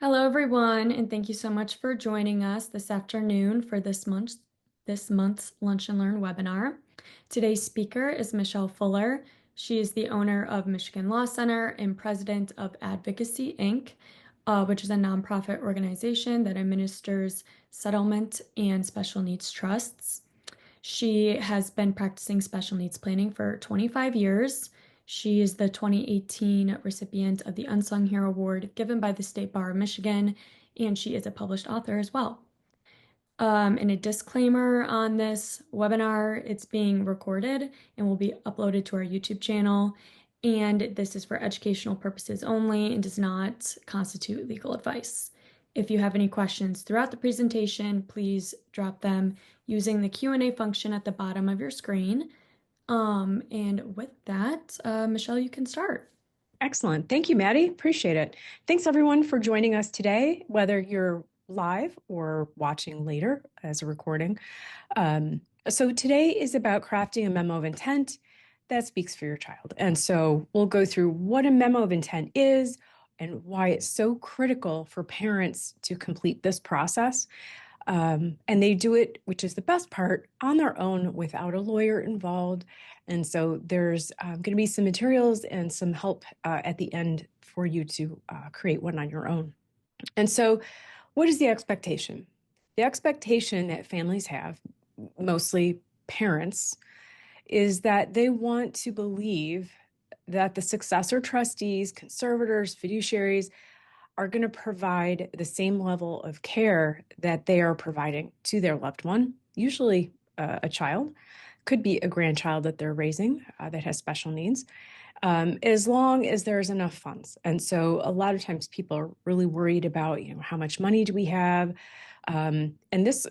Hello, everyone, and thank you so much for joining us this afternoon for this month's Lunch and Learn webinar. Today's speaker is Michele Fuller. She is the owner of Michigan Law Center and president of Advocacy, Inc., which is a nonprofit organization that administers settlement and special needs trusts. She has been practicing special needs planning for 25 years. She is the 2018 recipient of the Unsung Hero Award given by the State Bar of Michigan, and she is a published author as well. And a disclaimer on this webinar, it's being recorded and will be uploaded to our YouTube channel. And this is for educational purposes only and does not constitute legal advice. If you have any questions throughout the presentation, please drop them using the Q&A function at the bottom of your screen. And with that, Michele, you can start. Excellent. Thank you, Maddie. Appreciate it. Thanks, everyone, for joining us today, whether you're live or watching later as a recording. So today is about crafting a memo of intent that speaks for your child. And so we'll go through what a memo of intent is and why it's so critical for parents to complete this process. And they do it, which is the best part, on their own without a lawyer involved. And so there's going to be some materials and some help at the end for you to create one on your own. And so what is the expectation? The expectation that families have, mostly parents, is that they want to believe that the successor trustees, conservators, fiduciaries are going to provide the same level of care that they are providing to their loved one, usually a child, could be a grandchild that they're raising that has special needs, as long as there's enough funds. And so a lot of times people are really worried about, how much money do we have? And there's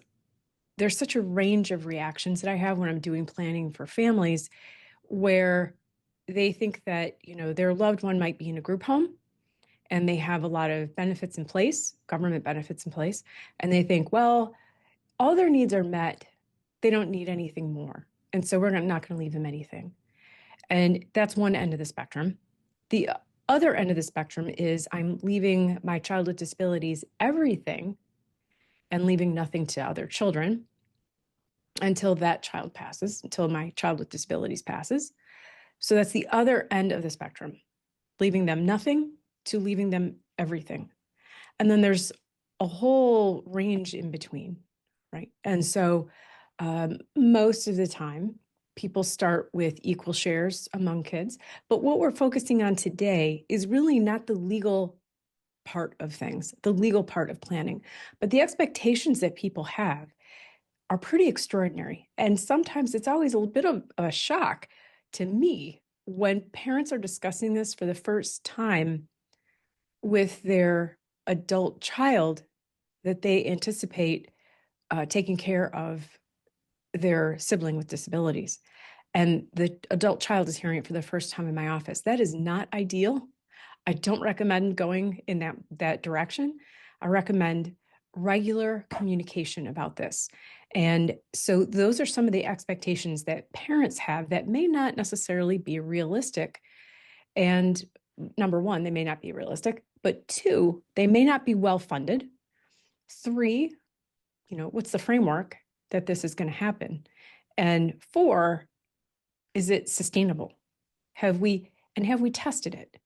such a range of reactions that I have when I'm doing planning for families where they think that, their loved one might be in a group home and they have a lot of benefits in place, government benefits in place, and they think, well, all their needs are met. They don't need anything more. And so we're not going to leave them anything. And that's one end of the spectrum. The other end of the spectrum is I'm leaving my child with disabilities everything and leaving nothing to other children until that child passes, until my child with disabilities passes. So that's the other end of the spectrum, leaving them nothing to leaving them everything. And then there's a whole range in between, right? And so most of the time, people start with equal shares among kids. But what we're focusing on today is really not the legal part of things, the legal part of planning, but the expectations that people have are pretty extraordinary. And sometimes it's always a little bit of a shock to me when parents are discussing this for the first time with their adult child, that they anticipate taking care of their sibling with disabilities. And the adult child is hearing it for the first time in my office. That is not ideal. I don't recommend going in that direction. I recommend regular communication about this. And so those are some of the expectations that parents have that may not necessarily be realistic. And number one, they may not be realistic, but two, they may not be well funded. Three, what's the framework that this is going to happen? And four, is it sustainable? Have we tested it?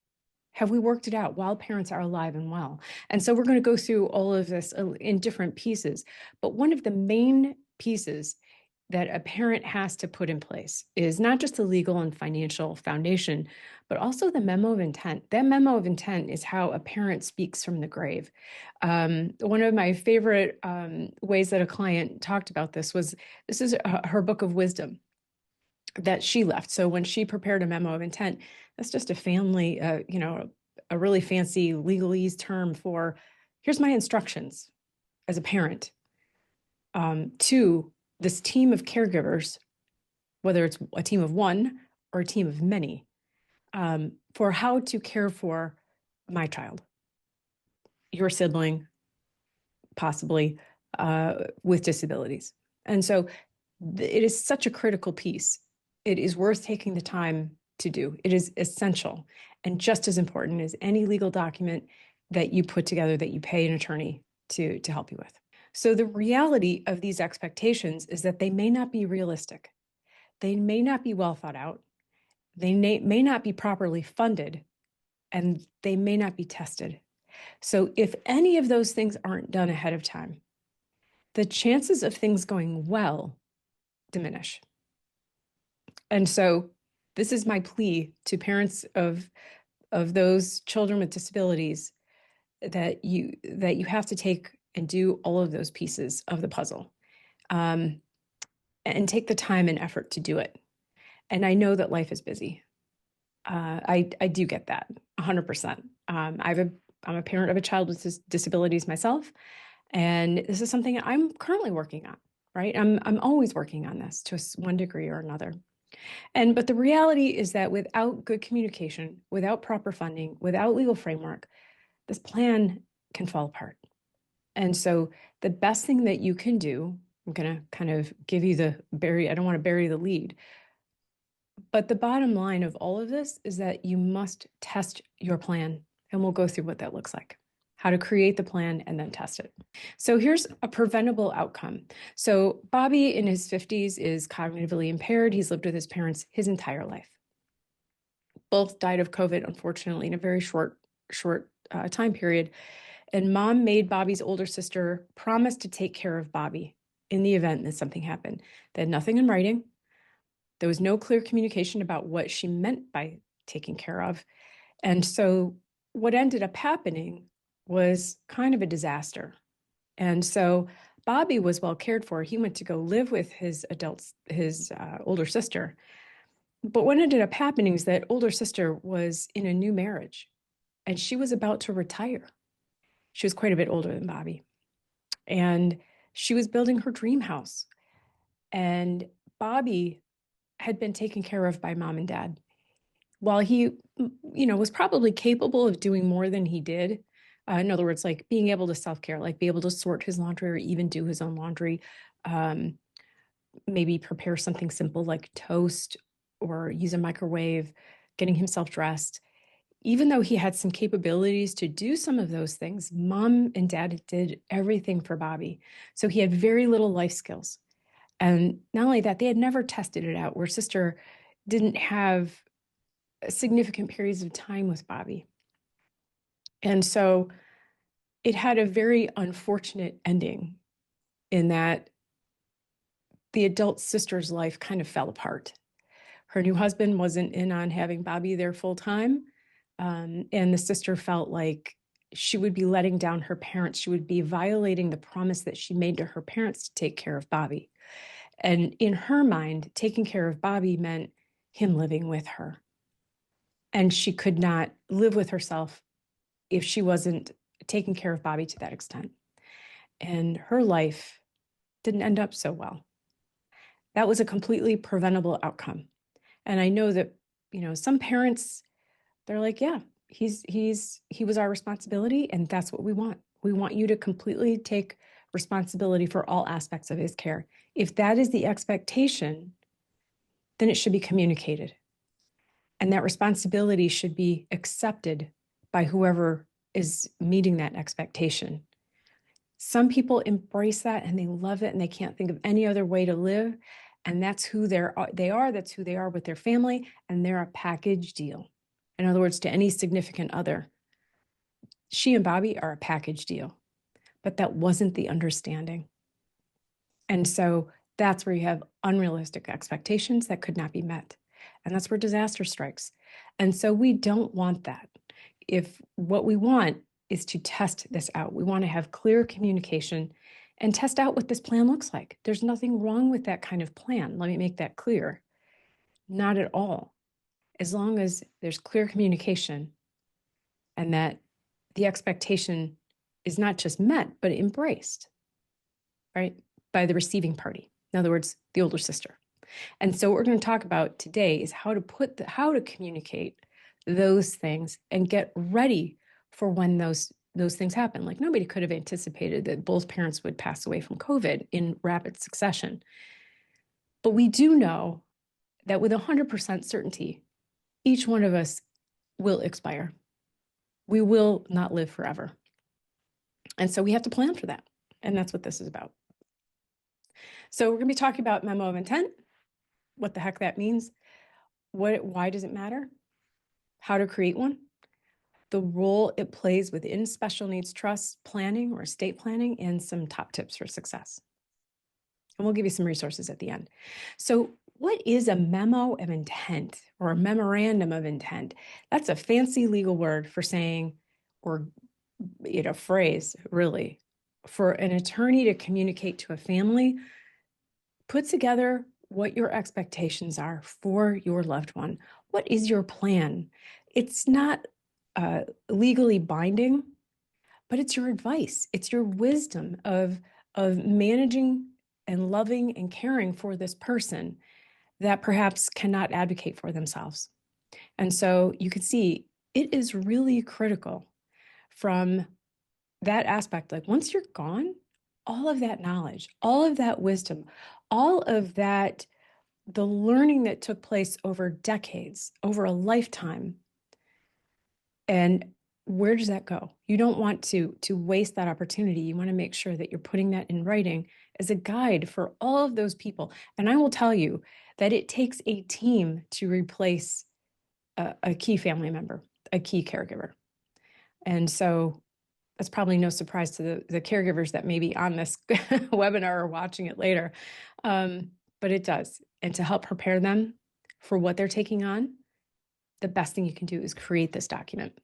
Have we worked it out while parents are alive and well? And so we're going to go through all of this in different pieces. But one of the main pieces that a parent has to put in place is not just the legal and financial foundation, but also the memo of intent. That memo of intent is how a parent speaks from the grave. One of my favorite ways that a client talked about this is her book of wisdom that she left. So when she prepared a memo of intent, that's just a family, a really fancy legalese term for, here's my instructions as a parent to this team of caregivers, whether it's a team of one or a team of many, for how to care for my child, your sibling, possibly with disabilities. And so it is such a critical piece. It is worth taking the time to do. It is essential and just as important as any legal document that you put together, that you pay an attorney to help you with. So the reality of these expectations is that they may not be realistic. They may not be well thought out. They may not be properly funded, and they may not be tested. So if any of those things aren't done ahead of time, the chances of things going well diminish. And so this is my plea to parents of those children with disabilities, that you have to take and do all of those pieces of the puzzle, and take the time and effort to do it. And I know that life is busy. I do get that 100%. I'm a parent of a child with disabilities myself, and this is something I'm currently working on. Right? I'm always working on this to one degree or another. But the reality is that without good communication, without proper funding, without legal framework, this plan can fall apart. And so the best thing that you can do, I'm going to kind of give you I don't want to bury the lead, but the bottom line of all of this is that you must test your plan. And we'll go through what that looks like, how to create the plan and then test it. So here's a preventable outcome. So Bobby in his 50s is cognitively impaired. He's lived with his parents his entire life. Both died of COVID, unfortunately, in a very short time period. And mom made Bobby's older sister promise to take care of Bobby in the event that something happened. They had nothing in writing. There was no clear communication about what she meant by taking care of. And so what ended up happening was kind of a disaster. And so Bobby was well cared for. He went to go live with his older sister. But what ended up happening is that older sister was in a new marriage, and she was about to retire. She was quite a bit older than Bobby. And she was building her dream house. And Bobby had been taken care of by mom and dad. While he, was probably capable of doing more than he did. In other words, like being able to self-care, like be able to sort his laundry or even do his own laundry, maybe prepare something simple like toast or use a microwave, getting himself dressed. Even though he had some capabilities to do some of those things, mom and dad did everything for Bobby. So he had very little life skills. And not only that, they had never tested it out, where sister didn't have significant periods of time with Bobby. And so it had a very unfortunate ending in that the adult sister's life kind of fell apart. Her new husband wasn't in on having Bobby there full time. And the sister felt like she would be letting down her parents. She would be violating the promise that she made to her parents to take care of Bobby. And in her mind, taking care of Bobby meant him living with her. And she could not live with herself if she wasn't taking care of Bobby to that extent. And her life didn't end up so well. That was a completely preventable outcome. And I know that, some parents, they're like, yeah, he was our responsibility, and that's what we want. We want you to completely take responsibility for all aspects of his care. If that is the expectation, then it should be communicated. And that responsibility should be accepted by whoever is meeting that expectation. Some people embrace that and they love it and they can't think of any other way to live. And that's who they are. That's who they are with their family. And they're a package deal. In other words, to any significant other, she and Bobby are a package deal. But that wasn't the understanding. And so that's where you have unrealistic expectations that could not be met. And that's where disaster strikes. And so we don't want that. If what we want is to test this out, we want to have clear communication and test out what this plan looks like. There's nothing wrong with that kind of plan. Let me make that clear. Not at all. As long as there's clear communication and that the expectation is not just met, but embraced, right, by the receiving party. In other words, the older sister. And so what we're going to talk about today is how to communicate those things and get ready for when those things happen. Like nobody could have anticipated that both parents would pass away from COVID in rapid succession. But we do know that with 100% certainty, each one of us will expire. We will not live forever. And so we have to plan for that. And that's what this is about. So we're going to be talking about memo of intent, what the heck that means, why does it matter, how to create one, the role it plays within special needs trust planning or estate planning, and some top tips for success. And we'll give you some resources at the end. So what is a memo of intent or a memorandum of intent? That's a fancy legal word for saying, or phrase really, for an attorney to communicate to a family, put together what your expectations are for your loved one. What is your plan? It's not legally binding, but it's your advice. It's your wisdom of managing and loving and caring for this person that perhaps cannot advocate for themselves. And so you can see it is really critical from that aspect. Like once you're gone, all of that knowledge, all of that wisdom, all of that, the learning that took place over decades, over a lifetime, and where does that go? You don't want to waste that opportunity. You want to make sure that you're putting that in writing as a guide for all of those people. And I will tell you that it takes a team to replace a key family member, a key caregiver. And so that's probably no surprise to the caregivers that may be on this webinar or watching it later. But it does. And to help prepare them for what they're taking on, the best thing you can do is create this document.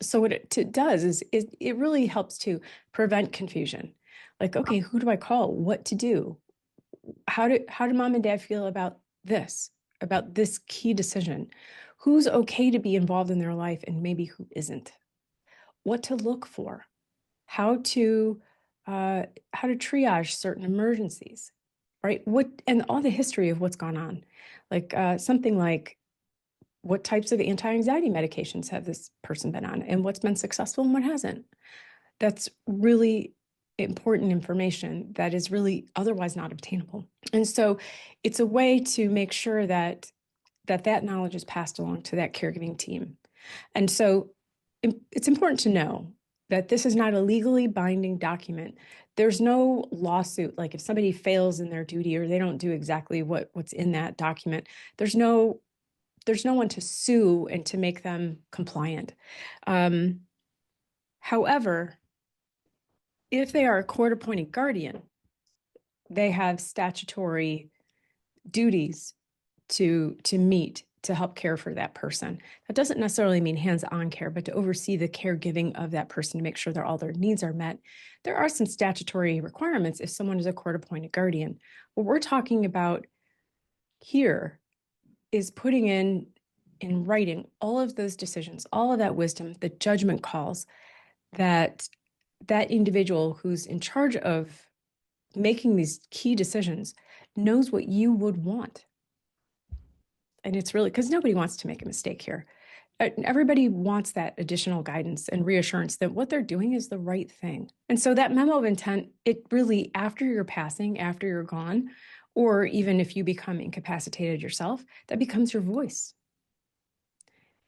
So what it does is it really helps to prevent confusion. Like, okay, who do I call? What to do? How do mom and dad feel about this key decision? Who's okay to be involved in their life and maybe who isn't? What to look for? How to triage certain emergencies, right? And all the history of what's gone on, like something like, what types of anti-anxiety medications have this person been on and what's been successful and what hasn't? That's really important information that is really otherwise not obtainable. And so it's a way to make sure that knowledge is passed along to that caregiving team. And so it's important to know that this is not a legally binding document. There's no lawsuit. Like if somebody fails in their duty or they don't do exactly what's in that document, there's no one to sue and to make them compliant. However, if they are a court-appointed guardian, they have statutory duties to meet to help care for that person. That doesn't necessarily mean hands-on care, but to oversee the caregiving of that person to make sure that all their needs are met. There are some statutory requirements if someone is a court-appointed guardian. What we're talking about here is putting in writing all of those decisions, all of that wisdom, the judgment calls that individual who's in charge of making these key decisions knows what you would want. And it's really, because nobody wants to make a mistake here. Everybody wants that additional guidance and reassurance that what they're doing is the right thing. And so that memo of intent, it really, after you're passing, after you're gone, or even if you become incapacitated yourself, that becomes your voice.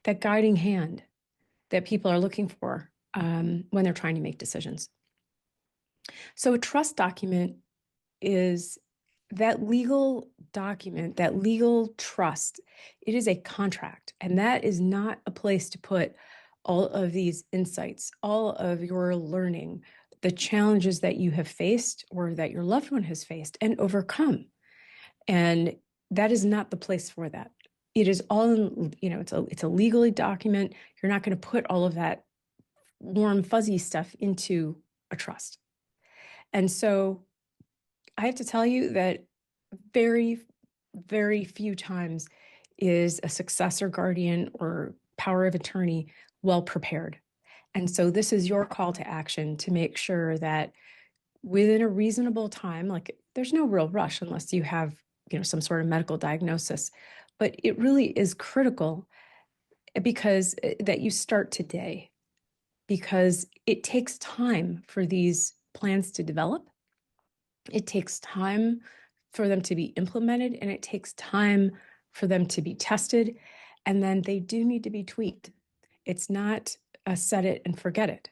That guiding hand that people are looking for when they're trying to make decisions. So a trust document is that legal document, that legal trust. It is a contract, and that is not a place to put all of these insights, all of your learning, the challenges that you have faced or that your loved one has faced and overcome. And that is not the place for that. It is all, it's a legally document. You're not going to put all of that warm, fuzzy stuff into a trust. And so I have to tell you that very, very few times is a successor guardian or power of attorney well prepared. And so this is your call to action to make sure that within a reasonable time, like there's no real rush unless you have, some sort of medical diagnosis, but it really is critical because that you start today, because it takes time for these plans to develop. It takes time for them to be implemented, and it takes time for them to be tested, and then they do need to be tweaked. It's not a set it and forget it,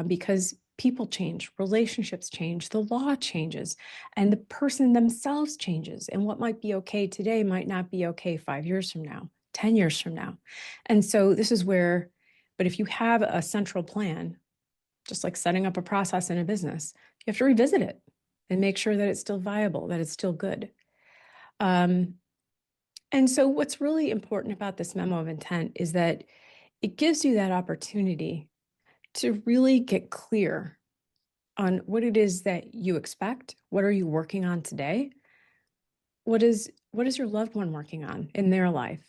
because people change, relationships change, the law changes, and the person themselves changes. And what might be okay today might not be okay 5 years from now, 10 years from now. And so this is where, but if you have a central plan, just like setting up a process in a business, you have to revisit it and make sure that it's still viable, that it's still good. And so what's really important about this memo of intent is that it gives you that opportunity to really get clear on what it is that you expect. What are you working on today? What is your loved one working on in their life?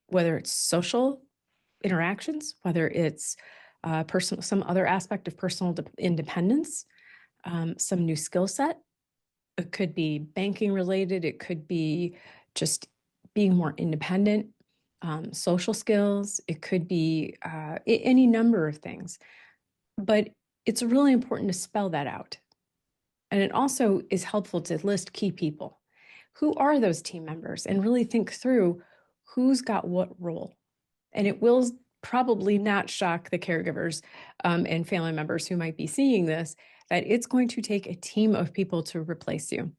Whether it's social interactions, whether it's personal, some other aspect of personal independence, some new skill set. It could be banking related. It could be just being more independent, social skills. It could be any number of things. But it's really important to spell that out. And it also is helpful to list key people. Who are those team members? And really think through who's got what role. And it will probably not shock the caregivers and family members who might be seeing this, that it's going to take a team of people to replace you.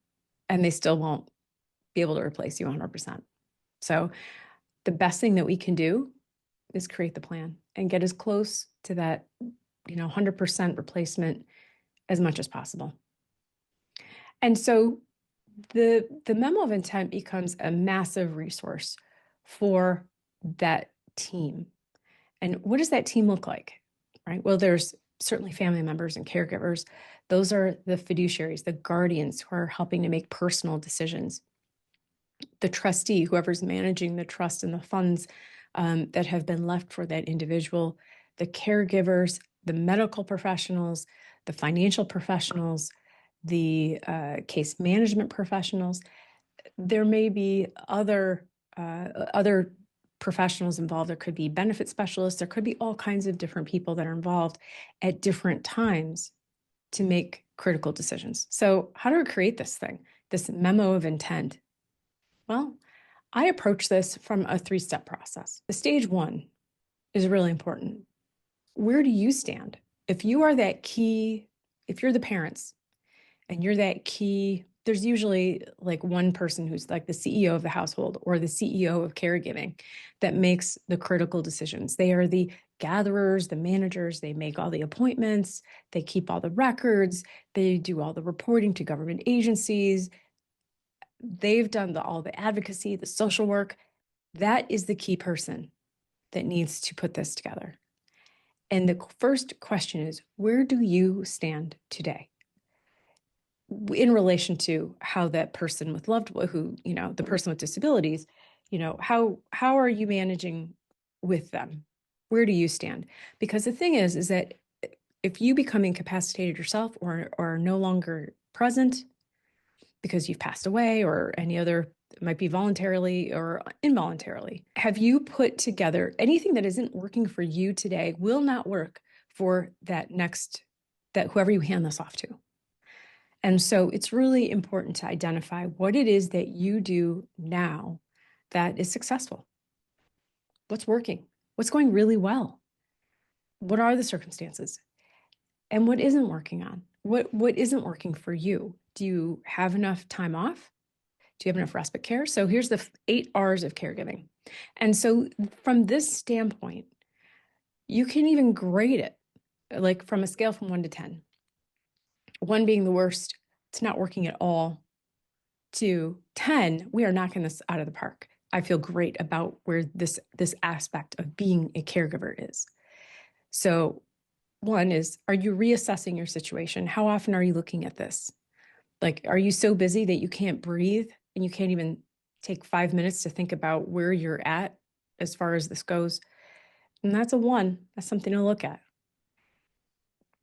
And they still won't be able to replace you 100%. So the best thing that we can do is create the plan and get as close to that 100% replacement as much as possible. And so the memo of intent becomes a massive resource for that team. And what does that team look like, right? Well, there's certainly family members and caregivers. Those are the fiduciaries, the guardians who are helping to make personal decisions. The trustee, whoever's managing the trust and the funds that have been left for that individual, the caregivers, the medical professionals, the financial professionals, the case management professionals. There may be other professionals involved. There could be benefit specialists. There could be all kinds of different people that are involved at different times to make critical decisions. So how do we create this thing, this memo of intent? Well, I approach this from a 3-step process. The stage 1 is really important. Where do you stand? If you are that key, if you're the parents and you're that key, there's usually like one person who's like the CEO of the household or the CEO of caregiving that makes the critical decisions. They are the gatherers, the managers, they make all the appointments, they keep all the records, they do all the reporting to government agencies. They've done all the advocacy, the social work. That is the key person that needs to put this together. And the first question is, where do you stand today in relation to how that person with the person with disabilities, how are you managing with them? Where do you stand? Because the thing is that if you become incapacitated yourself or are no longer present because you've passed away or any other, it might be voluntarily or involuntarily, have you put together anything that isn't working for you today will not work for that whoever you hand this off to. And so it's really important to identify what it is that you do now that is successful. What's working? What's going really well? What are the circumstances? And what isn't working on? What isn't working for you? Do you have enough time off? Do you have enough respite care? So here's the 8 R's of caregiving. And so from this standpoint, you can even grade it like from a scale from 1 to 10. 1 being the worst, it's not working at all, to 10, we are knocking this out of the park. I feel great about where this aspect of being a caregiver is. So 1 is, are you reassessing your situation? How often are you looking at this? Like, are you so busy that you can't breathe and you can't even take 5 minutes to think about where you're at as far as this goes? And that's a 1. That's something to look at.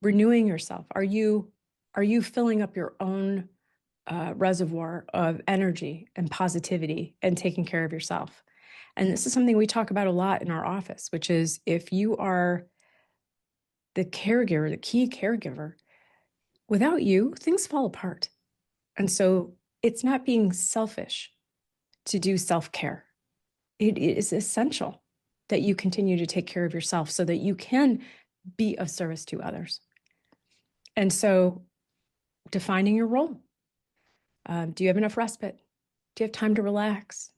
Renewing yourself. Are you filling up your own reservoir of energy and positivity and taking care of yourself? And this is something we talk about a lot in our office, which is if you are the caregiver, the key caregiver, without you, things fall apart. And so it's not being selfish to do self-care. It is essential. that you continue to take care of yourself so that you can be of service to others. And so defining your role. Do you have enough respite? Do you have time to relax?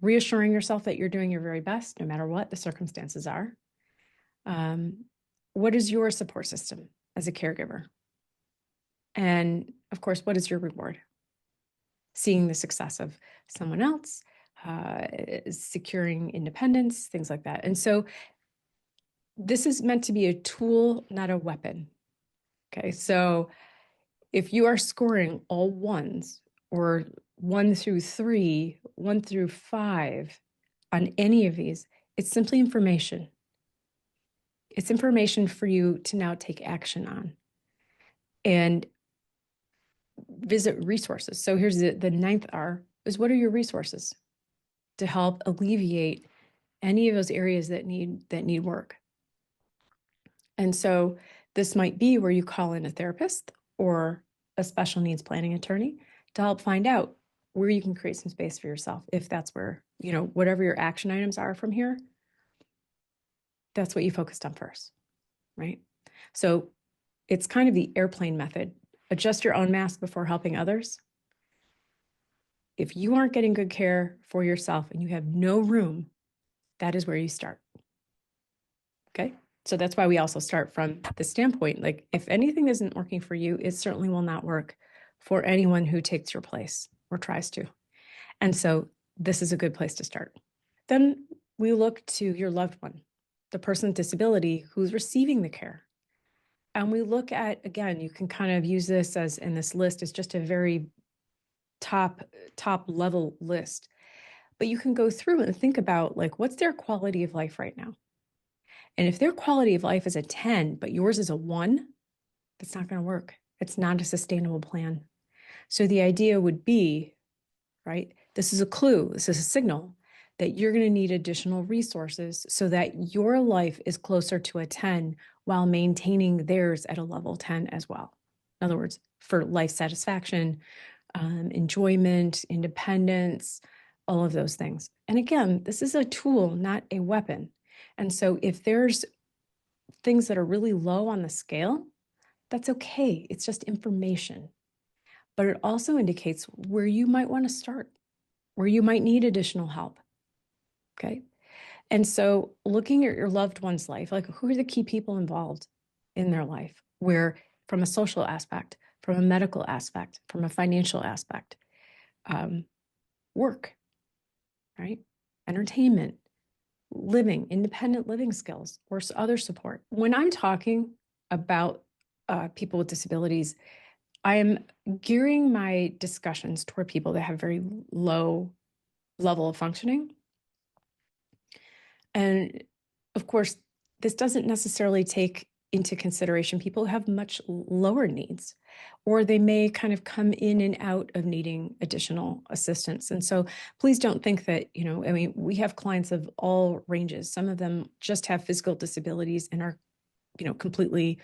Reassuring yourself that you're doing your very best, no matter what the circumstances are. What is your support system as a caregiver? And of course, what is your reward? Seeing the success of someone else, securing independence, things like that. And so this is meant to be a tool, not a weapon. Okay, so if you are scoring all ones or 1 through 3, 1 through 5 on any of these, it's simply information. It's information for you to now take action on and visit resources. So here's the ninth R is, what are your resources to help alleviate any of those areas that need work? And so this might be where you call in a therapist or a special needs planning attorney to help find out where you can create some space for yourself. If that's where, whatever your action items are from here, that's what you focused on first, right? So it's kind of the airplane method. Adjust your own mask before helping others. If you aren't getting good care for yourself and you have no room, that is where you start. Okay? So that's why we also start from the standpoint, like, if anything isn't working for you, it certainly will not work for anyone who takes your place or tries to. And so this is a good place to start. Then we look to your loved one, the person with disability who's receiving the care. And we look at, again, you can kind of use this as, in this list, as just a very top level list. But you can go through and think about, like, what's their quality of life right now? And if their quality of life is a 10, but yours is a 1, that's not going to work. It's not a sustainable plan. So the idea would be, right, this is a clue, this is a signal that you're going to need additional resources so that your life is closer to a 10 while maintaining theirs at a level 10 as well. In other words, for life satisfaction, enjoyment, independence, all of those things. And again, this is a tool, not a weapon. And so if there's things that are really low on the scale, that's okay. It's just information. But it also indicates where you might want to start, where you might need additional help. Okay. And so looking at your loved one's life, like, who are the key people involved in their life, where, from a social aspect, from a medical aspect, from a financial aspect, work, right? Entertainment, living, independent living skills, or other support. When I'm talking about people with disabilities, I am gearing my discussions toward people that have very low level of functioning. And of course, this doesn't necessarily take into consideration people who have much lower needs, or they may kind of come in and out of needing additional assistance. And so please don't think that, we have clients of all ranges. Some of them just have physical disabilities and are, completely,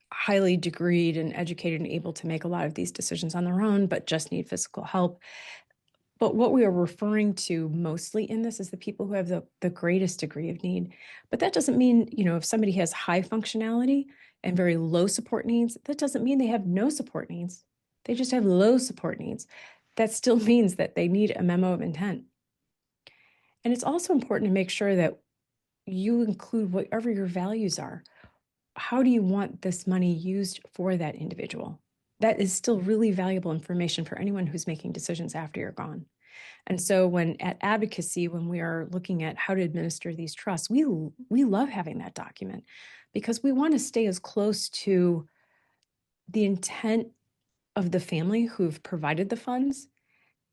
highly degreed and educated and able to make a lot of these decisions on their own, but just need physical help. But what we are referring to mostly in this is the people who have the greatest degree of need. But that doesn't mean, if somebody has high functionality and very low support needs, that doesn't mean they have no support needs. They just have low support needs. That still means that they need a memo of intent. And it's also important to make sure that you include whatever your values are. How do you want this money used for that individual? That is still really valuable information for anyone who's making decisions after you're gone. And so at Advocacy, when we are looking at how to administer these trusts, we love having that document, because we want to stay as close to the intent of the family who've provided the funds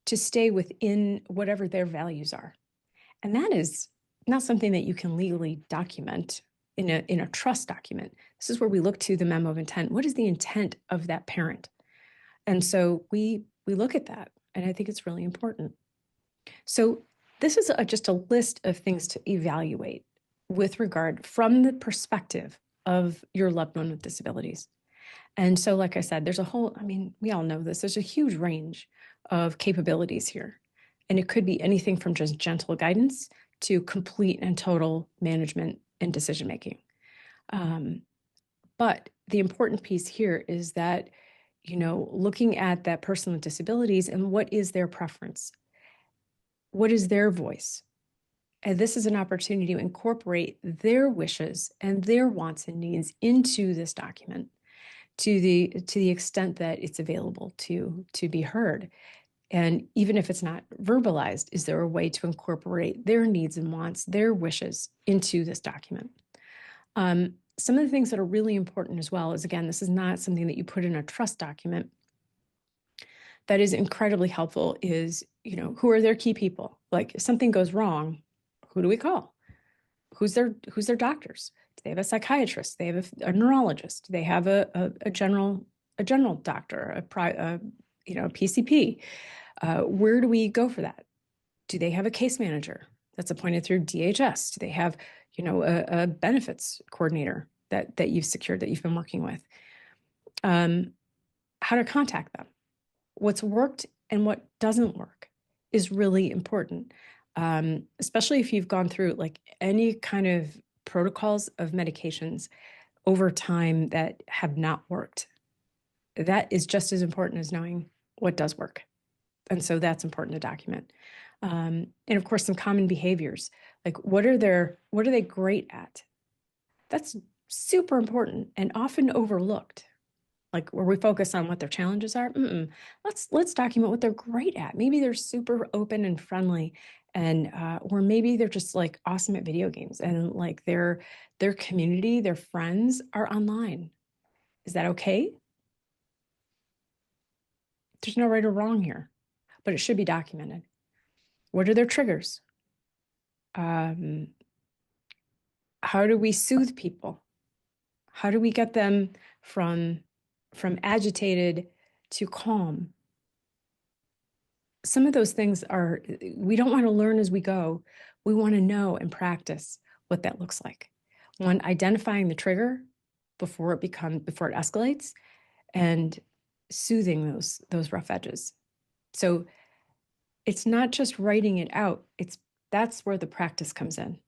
to stay within whatever their values are. And that is not something that you can legally document in a trust document. This is where we look to the memo of intent. What is the intent of that parent? And so we look at that, and I think it's really important. So this is just a list of things to evaluate with regard from the perspective of your loved one with disabilities. And so, like I said, there's a whole, we all know this, there's a huge range of capabilities here. And it could be anything from just gentle guidance to complete and total management and decision-making. But the important piece here is that, looking at that person with disabilities and what is their preference? What is their voice? And this is an opportunity to incorporate their wishes and their wants and needs into this document to the extent that it's available to be heard. And even if it's not verbalized, is there a way to incorporate their needs and wants, their wishes into this document? Some of the things that are really important as well is, again, this is not something that you put in a trust document. That is incredibly helpful is, who are their key people? Like if something goes wrong, who do we call? Who's their doctors? Do they have a psychiatrist? Do they have a neurologist? Do they have a general doctor, a PCP? Where do we go for that? Do they have a case manager that's appointed through DHS? Do they have, a benefits coordinator that you've secured, that you've been working with? How to contact them? What's worked and what doesn't work is really important, especially if you've gone through like any kind of protocols of medications over time that have not worked. That is just as important as knowing what does work. And so that's important to document. And of course, some common behaviors, like what are they great at? That's super important and often overlooked. Like where we focus on what their challenges are. Let's document what they're great at. Maybe they're super open and friendly, and or maybe they're just like awesome at video games, and like their community, their friends are online. Is that okay? There's no right or wrong here, but it should be documented. What are their triggers? How do we soothe people? How do we get them from agitated to calm? Some of those things we don't want to learn as we go. We want to know and practice what that looks like. One, identifying the trigger before it escalates, and soothing those rough edges. So it's not just writing it out. That's where the practice comes in,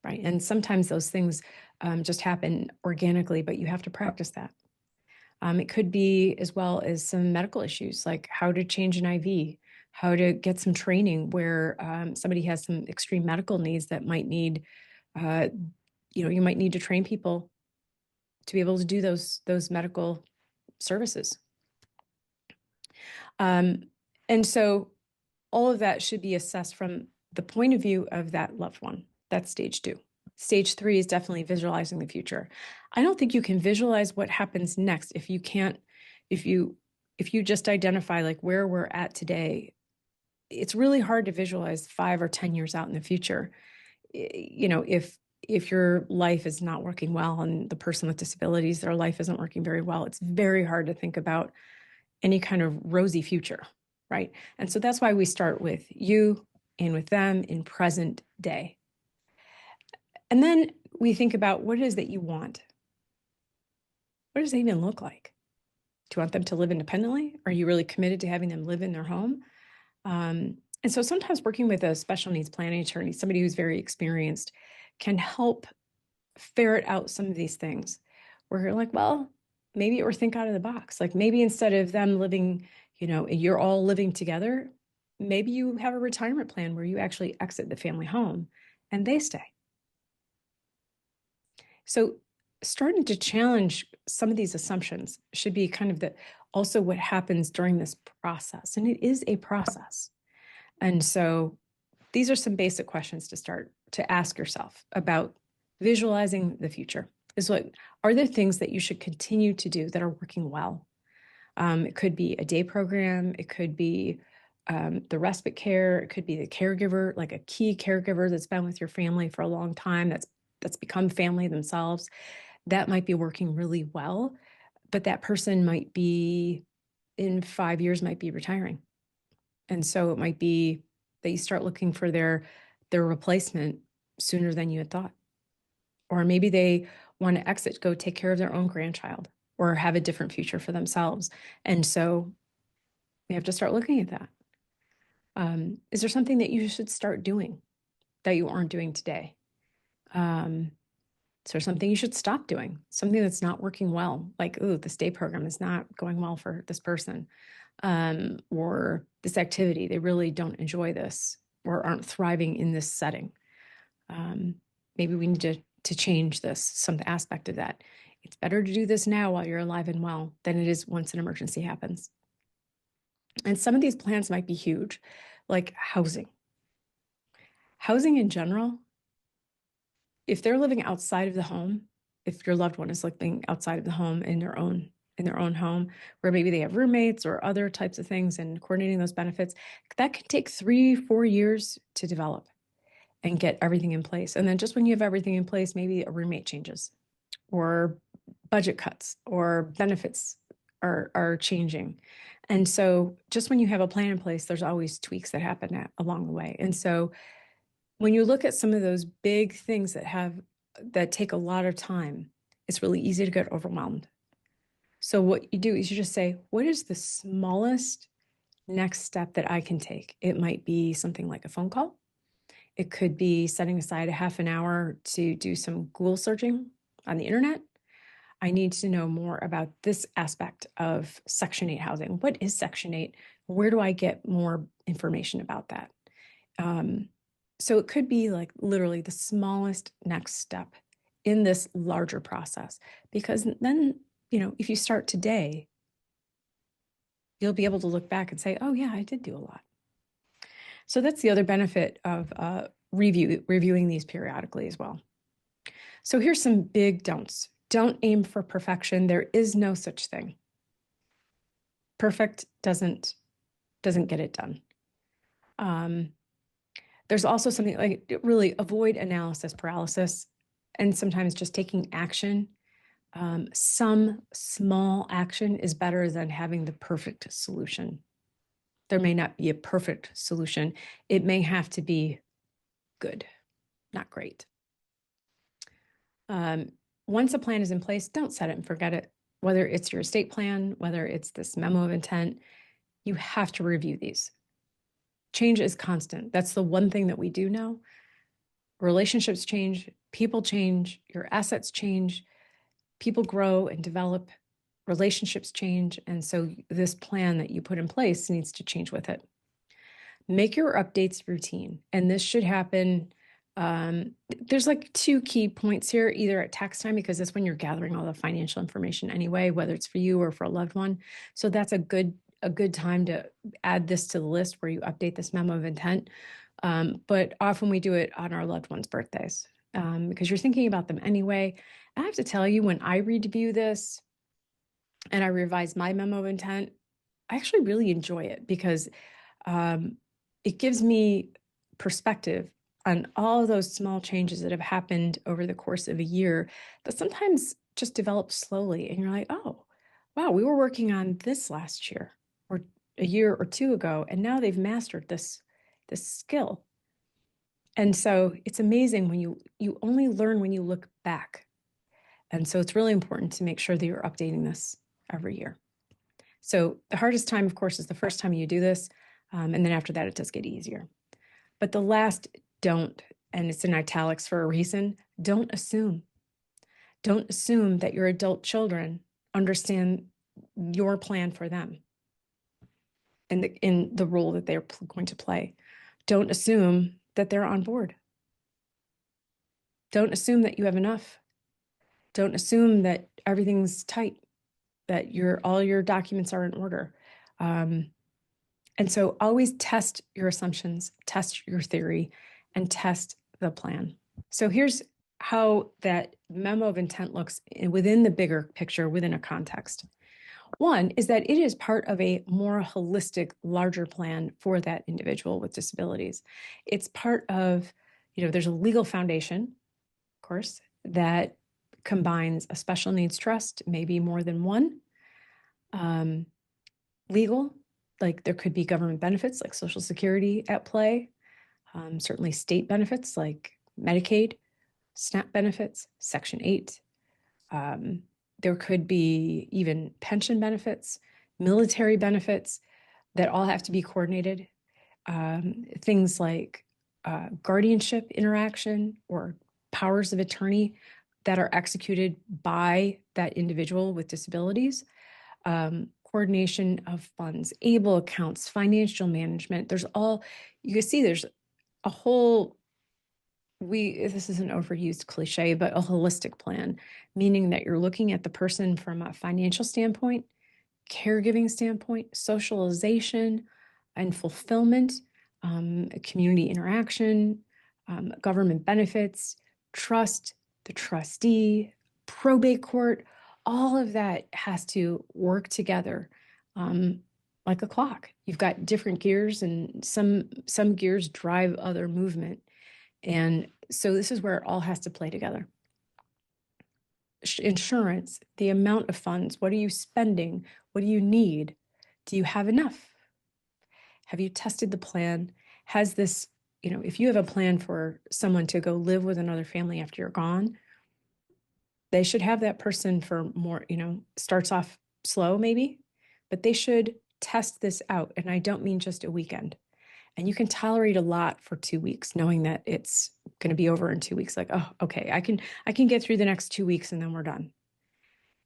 right? And sometimes those things just happen organically, but you have to practice that. It could be as well as some medical issues, like how to change an IV, how to get some training where somebody has some extreme medical needs that might need, you might need to train people to be able to do those medical services. And so all of that should be assessed from the point of view of that loved one. That's stage 2. Stage 3 is definitely visualizing the future. I don't think you can visualize what happens next if you just identify like where we're at today. It's really hard to visualize 5 or 10 years out in the future. If your life is not working well and the person with disabilities, their life isn't working very well, it's very hard to think about any kind of rosy future, right? And so that's why we start with you and with them in present day. And then we think about what it is that you want. What does it even look like? Do you want them to live independently? Are you really committed to having them live in their home? And so sometimes working with a special needs planning attorney, somebody who's very experienced, can help ferret out some of these things where you're like, well, maybe, or think out of the box. Like maybe instead of them living, you're all living together, maybe you have a retirement plan where you actually exit the family home and they stay. So starting to challenge some of these assumptions should be kind of also what happens during this process. And it is a process. And so these are some basic questions to start to ask yourself about visualizing the future. Are there things that you should continue to do that are working well? It could be a day program. It could be the respite care. It could be the caregiver, like a key caregiver that's been with your family for a long time, that's become family themselves. That might be working really well, but that person might be, in 5 years, might be retiring. And so it might be that you start looking for their replacement sooner than you had thought. Or maybe they want to exit, go take care of their own grandchild, or have a different future for themselves. And so we have to start looking at that. Is there something that you should start doing that you aren't doing today? Is there something you should stop doing? Something that's not working well, like, ooh, this day program is not going well for this person, or this activity, they really don't enjoy this or aren't thriving in this setting. Maybe we need to change this, some aspect of that. It's better to do this now while you're alive and well than it is once an emergency happens. And some of these plans might be huge, like housing. Housing in general, if they're living outside of the home, if your loved one is living outside of the home in their own home, where maybe they have roommates or other types of things and coordinating those benefits, that can take 3-4 years to develop and get everything in place. And then just when you have everything in place, maybe a roommate changes or budget cuts or benefits are changing. And so just when you have a plan in place, there's always tweaks that happen along the way. And so when you look at some of those big things that take a lot of time, it's really easy to get overwhelmed. So what you do is you just say, what is the smallest next step that I can take? It might be something like a phone call. It could be setting aside a half an hour to do some Google searching on the internet. I need to know more about this aspect of Section 8 housing. What is Section 8? Where do I get more information about that? So it could be like literally the smallest next step in this larger process, because then, if you start today, you'll be able to look back and say, oh yeah, I did do a lot. So that's the other benefit of reviewing these periodically as well. So here's some big don'ts. Don't aim for perfection. There is no such thing. Perfect doesn't get it done. There's also something like really avoid analysis paralysis and sometimes just taking action. Some small action is better than having the perfect solution. There may not be a perfect solution. It may have to be good, not great. Once a plan is in place, don't set it and forget it. Whether it's your estate plan, whether it's this memo of intent, you have to review these. Change is constant. That's the one thing that we do know. Relationships change, people change, your assets change, people grow and develop, relationships change. And so this plan that you put in place needs to change with it. Make your updates routine. And this should happen. There's like 2 key points here, either at tax time, because that's when you're gathering all the financial information anyway, whether it's for you or for a loved one. So that's a good time to add this to the list where you update this memo of intent. But often we do it on our loved ones' birthdays because you're thinking about them anyway. I have to tell you, when I review this and I revise my memo of intent, I actually really enjoy it because it gives me perspective on all of those small changes that have happened over the course of a year that sometimes just develop slowly. And you're like, oh, wow, we were working on this last year or a year or 2 ago, and now they've mastered this skill. And so it's amazing when you only learn when you look back. And so it's really important to make sure that you're updating this every year. So the hardest time, of course, is the first time you do this. And then after that, it does get easier. But the last don't, and it's in italics for a reason, don't assume. Don't assume that your adult children understand your plan for them and in the role that they're going to play. Don't assume that they're on board. Don't assume that you have enough. Don't assume that everything's tight, that all your documents are in order. And so always test your assumptions, test your theory, and test the plan. So here's how that memo of intent looks within the bigger picture, within a context. One is that it is part of a more holistic, larger plan for that individual with disabilities. It's part of, there's a legal foundation, of course, that combines a special needs trust, maybe more than one. Legal, like there could be government benefits like Social Security at play, certainly state benefits like Medicaid, SNAP benefits, Section 8. There could be even pension benefits, military benefits that all have to be coordinated. things like guardianship interaction or powers of attorney that are executed by that individual with disabilities, coordination of funds, ABLE accounts, financial management. You can see there's a whole, this is an overused cliche, but a holistic plan, meaning that you're looking at the person from a financial standpoint, caregiving standpoint, socialization and fulfillment, community interaction, government benefits, trust, the trustee, probate court, all of that has to work together like a clock. You've got different gears, and some gears drive other movement. And so this is where it all has to play together. Insurance, the amount of funds, what are you spending? What do you need? Do you have enough? Have you tested the plan? Has this, if you have a plan for someone to go live with another family after you're gone, they should have that person for more, starts off slow maybe, but they should test this out. And I don't mean just a weekend. And you can tolerate a lot for 2 weeks, knowing that it's going to be over in 2 weeks. Like, oh, okay, I can get through the next 2 weeks and then we're done.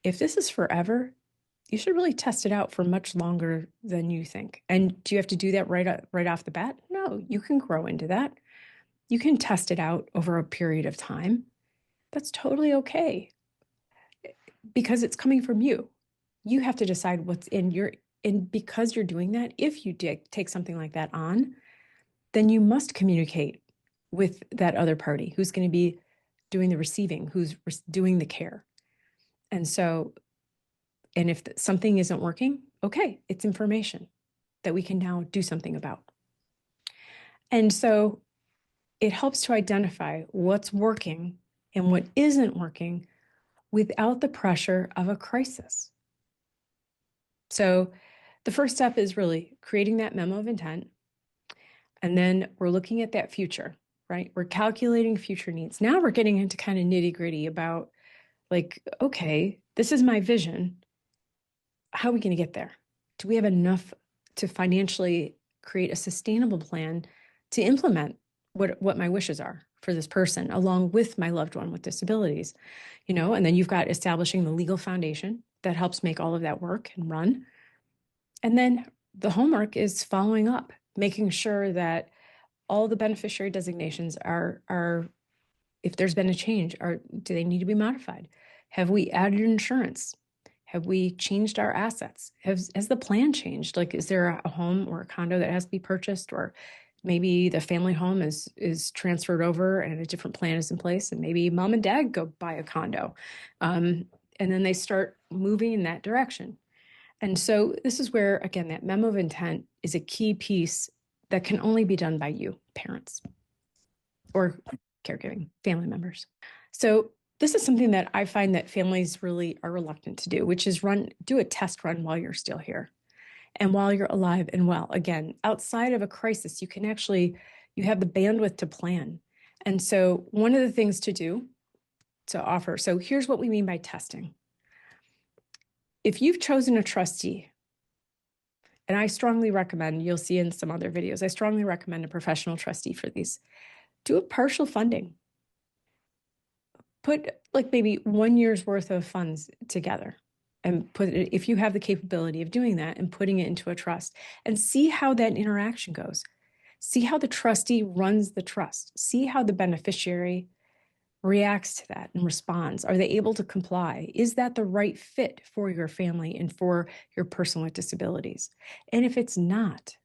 If this is forever, you should really test it out for much longer than you think. And do you have to do that right off the bat? No, you can grow into that. You can test it out over a period of time. That's totally okay because it's coming from you. You have to decide what's and because you're doing that, if you take something like that on, then you must communicate with that other party who's going to be doing the receiving, who's doing the care. And so, and if something isn't working, okay, it's information that we can now do something about. And so it helps to identify what's working and what isn't working without the pressure of a crisis. So the first step is really creating that memo of intent. And then we're looking at that future, right? We're calculating future needs. Now we're getting into kind of nitty gritty about like, okay, this is my vision. How are we going to get there? Do we have enough to financially create a sustainable plan to implement what my wishes are for this person, along with my loved one with disabilities? And then you've got establishing the legal foundation that helps make all of that work and run. And then the homework is following up, making sure that all the beneficiary designations are if there's been a change, do they need to be modified? Have we added insurance? Have we changed our assets? Has the plan changed? Like, is there a home or a condo that has to be purchased, or maybe the family home is transferred over and a different plan is in place, and maybe mom and dad go buy a condo, and then they start moving in that direction. And so this is where, again, that memo of intent is a key piece that can only be done by you, parents, or caregiving family members. So this is something that I find that families really are reluctant to do, which is do a test run while you're still here and while you're alive and well. Again, outside of a crisis, you have the bandwidth to plan. And so one of the things to offer, so here's what we mean by testing. If you've chosen a trustee, and I strongly recommend, you'll see in some other videos, I strongly recommend a professional trustee for these. Do a partial funding. Put like maybe 1 year's worth of funds together and put it, if you have the capability of doing that, and putting it into a trust, and see how that interaction goes. See how the trustee runs the trust. See how the beneficiary reacts to that and responds. Are they able to comply? Is that the right fit for your family and for your person with disabilities? And if it's not,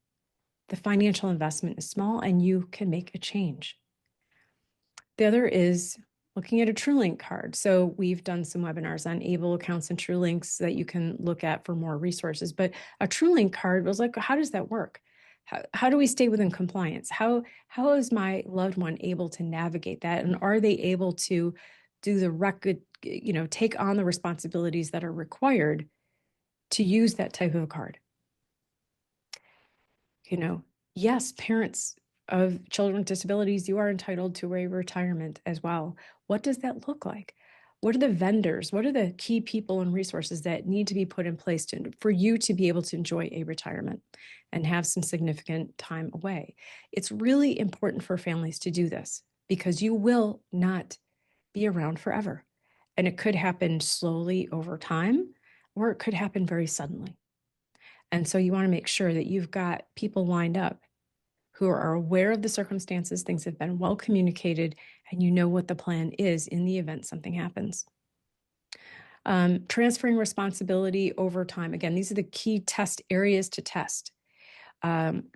the financial investment is small and you can make a change. The other is looking at a TrueLink card. So we've done some webinars on ABLE accounts and TrueLinks that you can look at for more resources. But a TrueLink card was like, how does that work? How do we stay within compliance? How is my loved one able to navigate that? And are they able to do the record, take on the responsibilities that are required to use that type of a card? Yes, parents of children with disabilities, you are entitled to a retirement as well. What does that look like? What are the vendors? What are the key people and resources that need to be put in place for you to be able to enjoy a retirement and have some significant time away? It's really important for families to do this because you will not be around forever. And it could happen slowly over time, or it could happen very suddenly. And so you want to make sure that you've got people lined up who are aware of the circumstances, things have been well communicated, and you know what the plan is in the event something happens. Transferring responsibility over time. Again, these are the key test areas to test.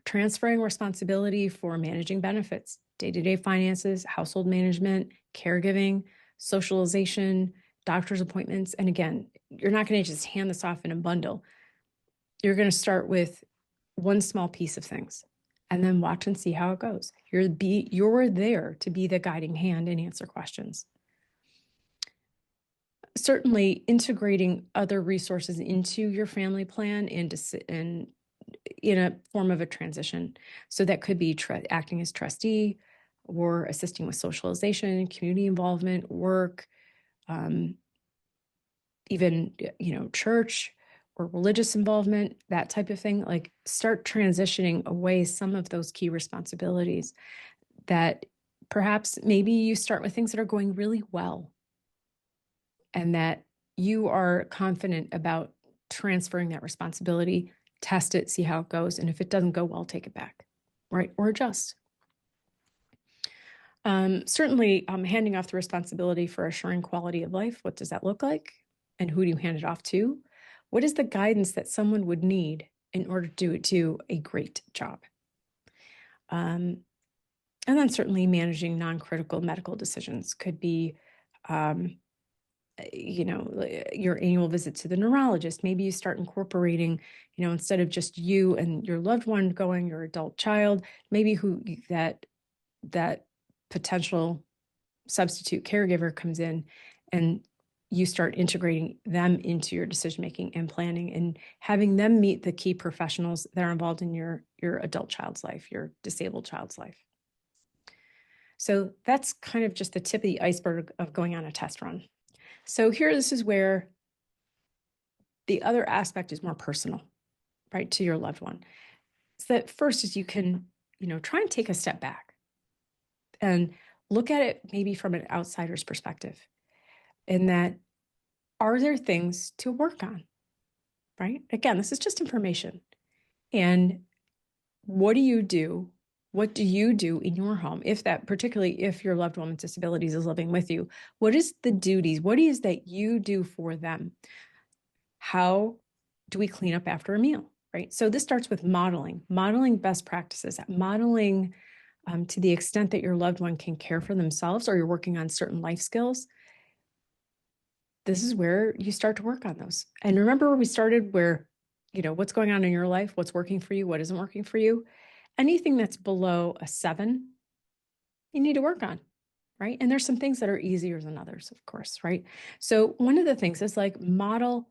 Transferring responsibility for managing benefits, day-to-day finances, household management, caregiving, socialization, doctor's appointments. And again, you're not going to just hand this off in a bundle. You're going to start with one small piece of things and then watch and see how it goes. You're there to be the guiding hand and answer questions. Certainly integrating other resources into your family plan and in a form of a transition. So that could be acting as trustee or assisting with socialization, community involvement, work, even, church or religious involvement, that type of thing. Like start transitioning away some of those key responsibilities that perhaps maybe you start with things that are going really well and that you are confident about transferring that responsibility, test it, see how it goes. And if it doesn't go well, take it back, right? Or adjust. Certainly handing off the responsibility for assuring quality of life. What does that look like? And who do you hand it off to? What is the guidance that someone would need in order to do a great job? And then certainly managing non-critical medical decisions could be, your annual visit to the neurologist. Maybe you start incorporating, instead of just you and your loved one going, your adult child, maybe that potential substitute caregiver comes in and you start integrating them into your decision-making and planning and having them meet the key professionals that are involved in your adult child's life, your disabled child's life. So that's kind of just the tip of the iceberg of going on a test run. So this is where the other aspect is more personal, right, to your loved one. So that first is you can, try and take a step back and look at it maybe from an outsider's perspective. In that, are there things to work on, right? Again, this is just information. And what do you do? What do you do in your home? Particularly if your loved one with disabilities is living with you, what is the duties? What is that you do for them? How do we clean up after a meal, right? So this starts with modeling best practices, modeling to the extent that your loved one can care for themselves or you're working on certain life skills. This is where you start to work on those. And remember where we started, where, what's going on in your life, what's working for you, what isn't working for you. Anything that's below a 7, you need to work on, right? And there's some things that are easier than others, of course, right? So one of the things is like model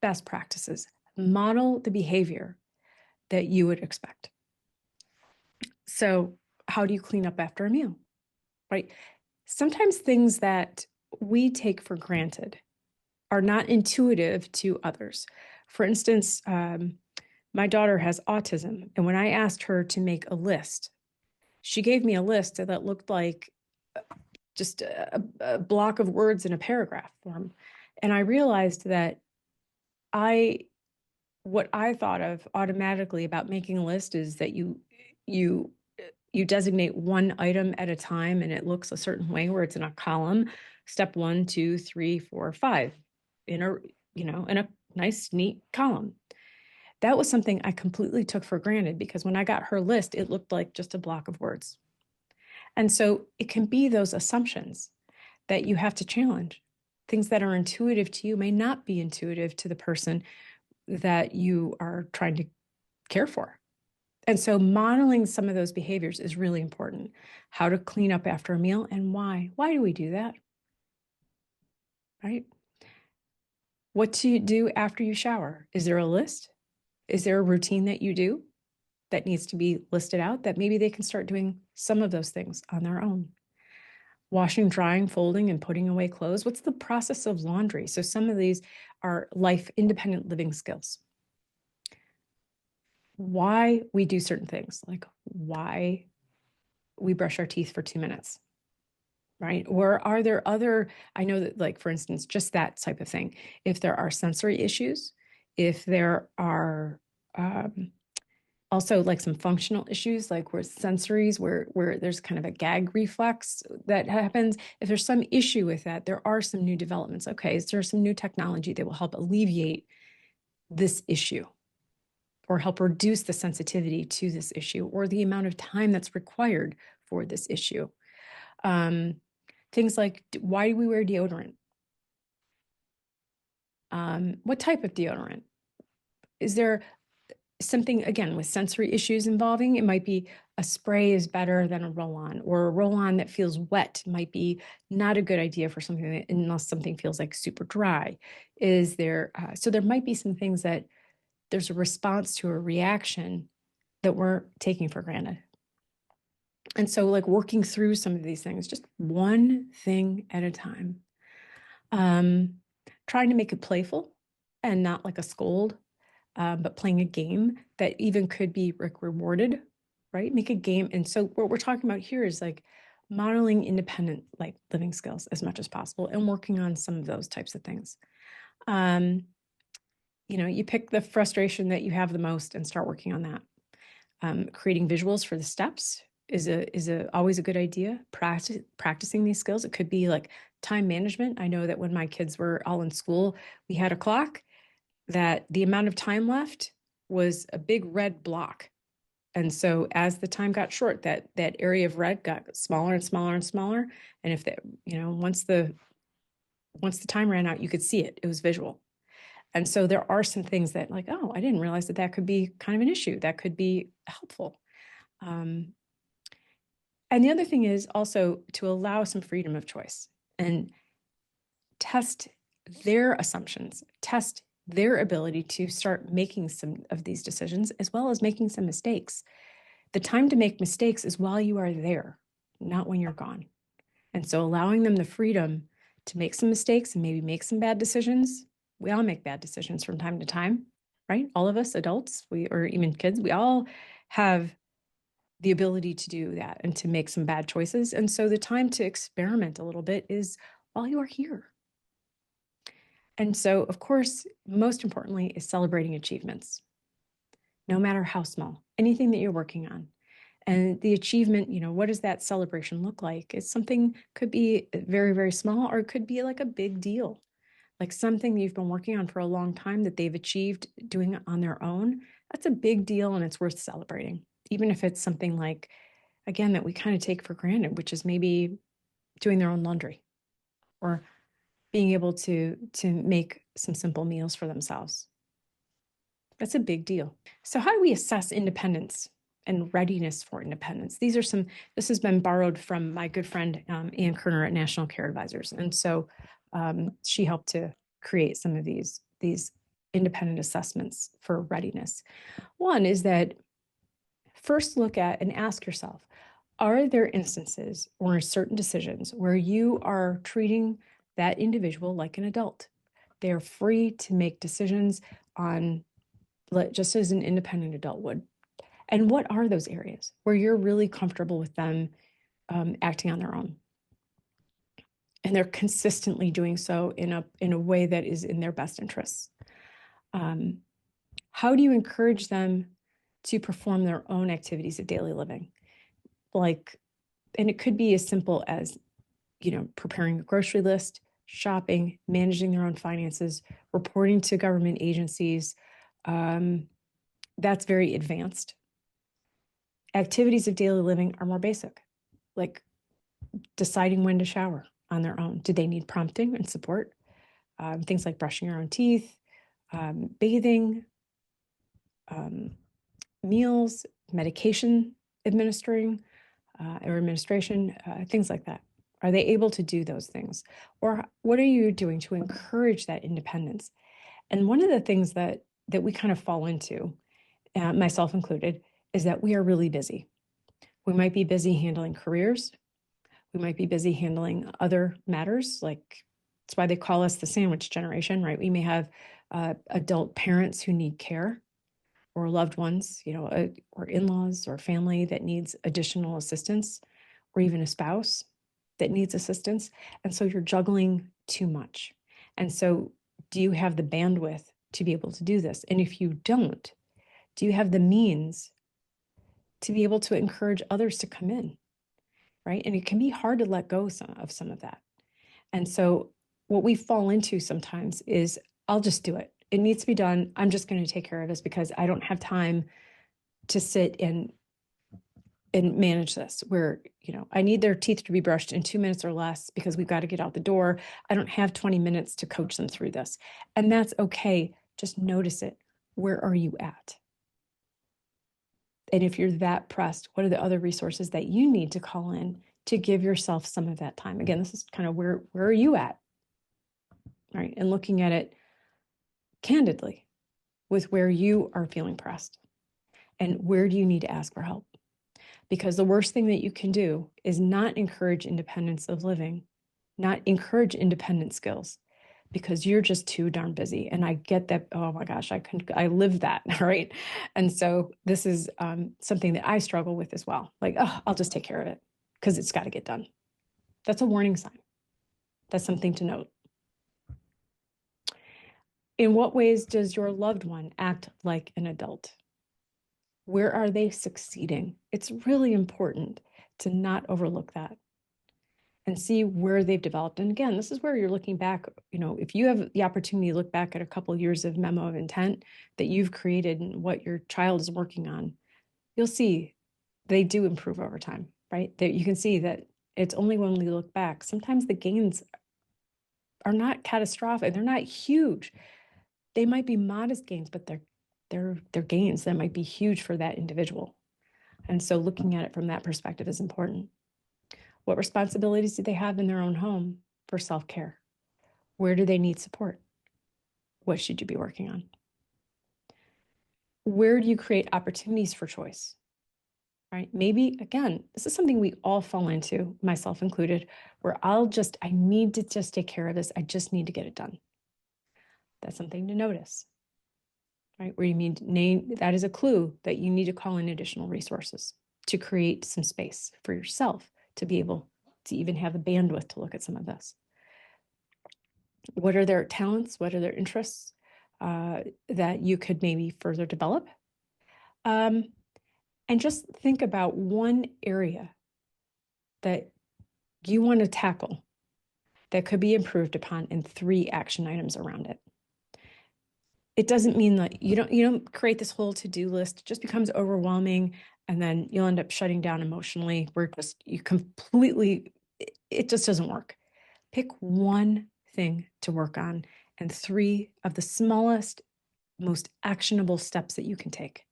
best practices, model the behavior that you would expect. So how do you clean up after a meal, right? Sometimes things that we take for granted are not intuitive to others. For instance, my daughter has autism, and when I asked her to make a list, she gave me a list that looked like just a block of words in a paragraph form. And I realized that what I thought of automatically about making a list is that you designate one item at a time and it looks a certain way where it's in a column, step 1, 2, 3, 4, 5 in a nice, neat column. That was something I completely took for granted because when I got her list, it looked like just a block of words. And so it can be those assumptions that you have to challenge. Things that are intuitive to you may not be intuitive to the person that you are trying to care for. And so modeling some of those behaviors is really important. How to clean up after a meal and why. Why do we do that? Right? What to do after you shower. Is there a list? Is there a routine that you do that needs to be listed out that maybe they can start doing some of those things on their own? washing, drying, folding, and putting away clothes. What's the process of laundry? So some of these are life independent living skills. Why we do certain things, like why we brush our teeth for 2 minutes, right? Or are there other, I know that, like, for instance, just that type of thing. If there are sensory issues, if there are also like some functional issues, like where sensories, where there's kind of a gag reflex that happens. If there's some issue with that, there are some new developments. Okay, is there some new technology that will help alleviate this issue or help reduce the sensitivity to this issue or the amount of time that's required for this issue? Things like, why do we wear deodorant? What type of deodorant? Is there something, again, with sensory issues involving? It might be a spray is better than a roll-on, or a roll-on that feels wet might be not a good idea for something that, unless something feels like super dry. Is there, so there might be some things that there's a response to a reaction that we're taking for granted. And so, like, working through some of these things, just one thing at a time. Trying to make it playful and not like a scold, but playing a game that even could be rewarded, right? Make a game. And so what we're talking about here is like modeling independent, like, living skills as much as possible and working on some of those types of things. You pick the frustration that you have the most and start working on that. Creating visuals for the steps is always a good idea. Practicing these skills. It could be like time management. I know that when my kids were all in school, we had a clock that the amount of time left was a big red block. And so as the time got short, that area of red got smaller and smaller and smaller. And if that, once the time ran out, you could see it. It was visual. And so there are some things that, like, oh, I didn't realize that could be kind of an issue. That could be helpful. And the other thing is also to allow some freedom of choice and test their assumptions, test their ability to start making some of these decisions, as well as making some mistakes. The time to make mistakes is while you are there, not when you're gone. And so allowing them the freedom to make some mistakes and maybe make some bad decisions. We all make bad decisions from time to time, right? All of us adults, or even kids, we all have the ability to do that and to make some bad choices. And so the time to experiment a little bit is while you are here. And so, of course, most importantly is celebrating achievements, no matter how small, anything that you're working on. And the achievement, what does that celebration look like? It's something, could be very, very small, or it could be like a big deal, like something you've been working on for a long time that they've achieved doing it on their own. That's a big deal and it's worth celebrating, even if it's something like, again, that we kind of take for granted, which is maybe doing their own laundry or being able to make some simple meals for themselves. That's a big deal. So how do we assess independence and readiness for independence? This has been borrowed from my good friend, Ann Kerner at National Care Advisors. And so she helped to create some of these independent assessments for readiness. One is that first look at and ask yourself, are there instances or certain decisions where you are treating that individual like an adult? They're free to make decisions on just as an independent adult would. And what are those areas where you're really comfortable with them acting on their own? And they're consistently doing so in a way that is in their best interests. How do you encourage them to perform their own activities of daily living? And it could be as simple as, preparing a grocery list, shopping, managing their own finances, reporting to government agencies. That's very advanced. Activities of daily living are more basic, like deciding when to shower on their own. Do they need prompting and support? Things like brushing your own teeth, bathing, meals, medication administration, things like that. Are they able to do those things? Or what are you doing to encourage that independence? And one of the things that we kind of fall into, myself included, is that we are really busy. We might be busy handling careers. We might be busy handling other matters, like that's why they call us the sandwich generation, right? We may have adult parents who need care, or loved ones, or in-laws or family that needs additional assistance, or even a spouse that needs assistance. And so you're juggling too much. And so do you have the bandwidth to be able to do this? And if you don't, do you have the means to be able to encourage others to come in, right? And it can be hard to let go of some of that. And so what we fall into sometimes is, I'll just do it. It needs to be done. I'm just going to take care of this because I don't have time to sit and manage this, where, I need their teeth to be brushed in 2 minutes or less because we've got to get out the door. I don't have 20 minutes to coach them through this. And that's okay. Just notice it. Where are you at? And if you're that pressed, what are the other resources that you need to call in to give yourself some of that time? Again, this is kind of where are you at? Right. And looking at it candidly with where you are feeling pressed and where do you need to ask for help? Because the worst thing that you can do is not encourage independence of living, not encourage independent skills, because you're just too darn busy. And I get that. Oh my gosh, I live that. Right. And so this is something that I struggle with as well. Like, oh, I'll just take care of it because it's got to get done. That's a warning sign. That's something to note. In what ways does your loved one act like an adult? Where are they succeeding? It's really important to not overlook that and see where they've developed. And again, this is where you're looking back, if you have the opportunity to look back at a couple of years of Memo of Intent that you've created and what your child is working on, you'll see they do improve over time, right? That you can see that it's only when we look back, sometimes the gains are not catastrophic. They're not huge. They might be modest gains, but they're gains that might be huge for that individual. And so looking at it from that perspective is important. What responsibilities do they have in their own home for self-care? Where do they need support? What should you be working on? Where do you create opportunities for choice? Right? Maybe, again, this is something we all fall into, myself included, where I need to just take care of this. I just need to get it done. That's something to notice, right? Where you mean that is a clue that you need to call in additional resources to create some space for yourself to be able to even have the bandwidth to look at some of this. What are their talents? What are their interests that you could maybe further develop? And just think about one area that you want to tackle that could be improved upon and 3 action items around it. It doesn't mean that you don't create this whole to-do list. It just becomes overwhelming, and then you'll end up shutting down emotionally. It just doesn't work. Pick one thing to work on and 3 of the smallest, most actionable steps that you can take.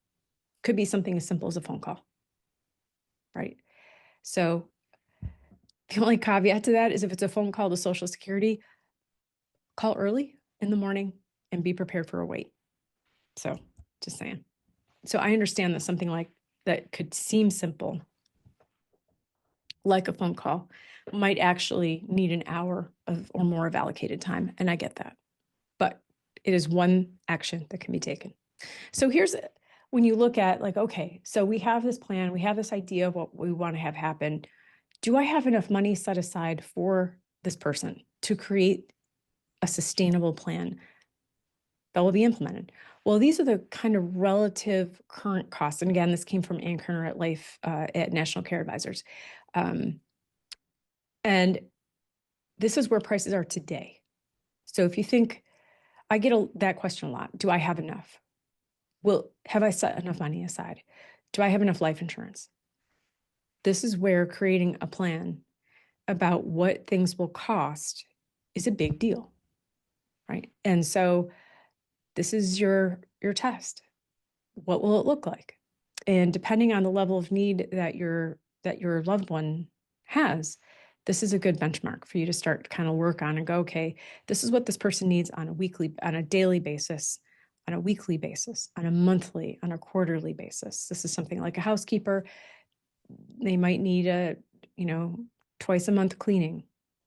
Could be something as simple as a phone call, right? So the only caveat to that is if it's a phone call to Social Security, call early in the morning and be prepared for a wait. So just saying. So I understand that something like that could seem simple, like a phone call, might actually need an hour or more of allocated time. And I get that. But it is one action that can be taken. So here's when you look at okay, so we have this plan, we have this idea of what we want to have happen. Do I have enough money set aside for this person to create a sustainable plan that will be implemented? Well, these are the kind of relative current costs. And again, this came from Ann Kerner at Life at National Care Advisors. And this is where prices are today. So if you think, I get that question a lot. Do I have enough? Well, have I set enough money aside? Do I have enough life insurance? This is where creating a plan about what things will cost is a big deal, right? And so this is your test. What will it look like? And depending on the level of need that your loved one has, this is a good benchmark for you to start to kind of work on and go, okay, this is what this person needs on a daily basis, on a weekly basis, on a monthly, on a quarterly basis. This is something like a housekeeper. They might need a, twice a month cleaning.